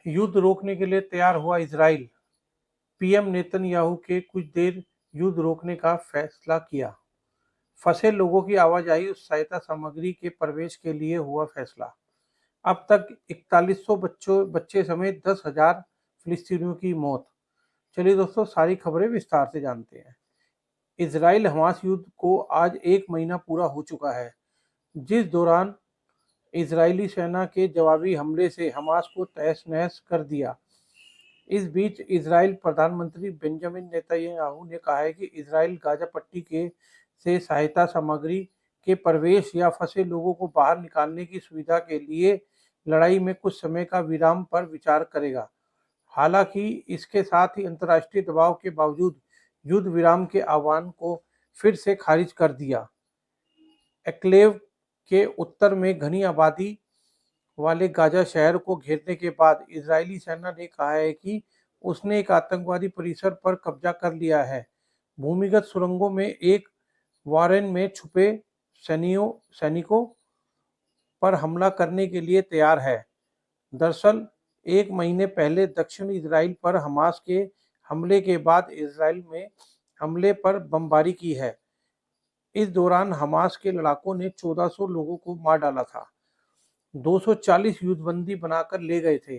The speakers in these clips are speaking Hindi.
युद्ध रोकने के लिए तैयार हुआ इजराइल। पीएम नेतन्याहू के कुछ देर युद्ध रोकने का फैसला किया। फंसे लोगों की आवाजाही और सहायता सामग्री के प्रवेश के लिए हुआ फैसला। अब तक 4100 बच्चे समेत 10,000 फिलिस्तीनियों की मौत। चलिए दोस्तों, सारी खबरें विस्तार से जानते हैं। इजराइल हमास युद्ध को आज 1 महीना पूरा हो चुका है, जिस दौरान इजरायली सेना के जवाबी हमले से हमास को तहस नहस कर दिया। इस बीच इजराइल प्रधानमंत्री बेंजामिन नेतन्याहू ने कहा है कि इजराइल गाजा पट्टी के से सहायता सामग्री के प्रवेश या फंसे लोगों को बाहर निकालने की सुविधा के लिए लड़ाई में कुछ समय का विराम पर विचार करेगा। हालांकि इसके साथ ही अंतर्राष्ट्रीय दबाव के बावजूद युद्ध विराम के आह्वान को फिर से खारिज कर दिया। एन्क्लेव के उत्तर में घनी आबादी वाले गाजा शहर को घेरने के बाद इजरायली सेना ने कहा है कि उसने एक आतंकवादी परिसर पर कब्जा कर लिया है। भूमिगत सुरंगों में एक वारेन में छुपे सैनिकों पर हमला करने के लिए तैयार है। दरअसल 1 महीने पहले दक्षिण इजराइल पर हमास के हमले के बाद इजराइल में हमले पर बमबारी की है। इस दौरान हमास के लड़ाकों ने 1400 लोगों को मार डाला था। 240 युद्धबंदी बनाकर ले गए थे।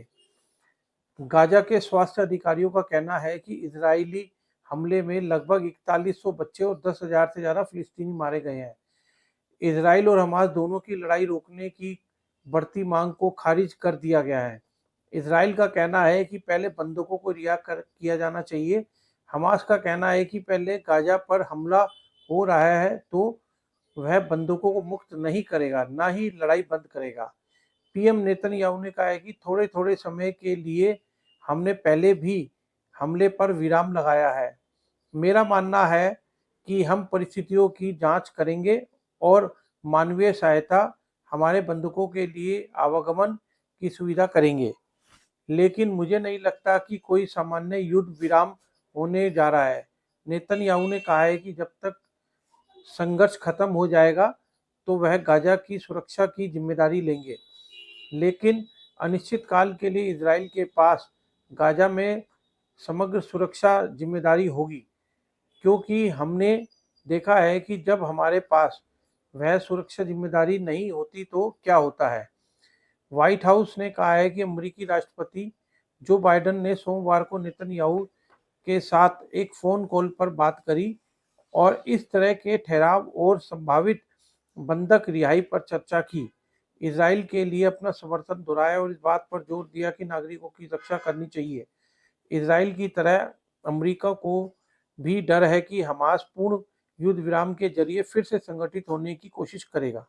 गाजा के स्वास्थ्य अधिकारियों का कहना है कि इजरायली हमले में लगभग 4100 बच्चे और 10,000 से ज्यादा फिलिस्तीनी मारे गए हैं। इजराइल और हमास दोनों की लड़ाई रोकने की बढ़ती मांग को खारिज कर दिया गया है। इजराइल का कहना है कि पहले बंधकों को किया जाना चाहिए। हमास का कहना है कि पहले गाजा पर हमला हो रहा है तो वह बंधकों को मुक्त नहीं करेगा, ना ही लड़ाई बंद करेगा। पीएम नेतन्याहू ने कहा है कि थोड़े थोड़े समय के लिए हमने पहले भी हमले पर विराम लगाया है। मेरा मानना है कि हम परिस्थितियों की जांच करेंगे और मानवीय सहायता हमारे बंधकों के लिए आवागमन की सुविधा करेंगे, लेकिन मुझे नहीं लगता कि कोई सामान्य युद्ध विराम होने जा रहा है। नेतन्याहू ने कहा है कि जब तक संघर्ष खत्म हो जाएगा तो वह गाजा की सुरक्षा की जिम्मेदारी लेंगे, लेकिन अनिश्चित काल के लिए इजराइल के पास गाजा में समग्र सुरक्षा जिम्मेदारी होगी, क्योंकि हमने देखा है कि जब हमारे पास वह सुरक्षा जिम्मेदारी नहीं होती तो क्या होता है। व्हाइट हाउस ने कहा है कि अमेरिकी राष्ट्रपति जो बाइडेन ने सोमवार को नेतन्याहू के साथ एक फोन कॉल पर बात करी और इस तरह के ठहराव और संभावित बंधक रिहाई पर चर्चा की। इजराइल के लिए अपना समर्थन दोहराया और इस बात पर जोर दिया कि नागरिकों की रक्षा करनी चाहिए। इजराइल की तरह अमेरिका को भी डर है कि हमास पूर्ण युद्ध विराम के जरिए फिर से संगठित होने की कोशिश करेगा।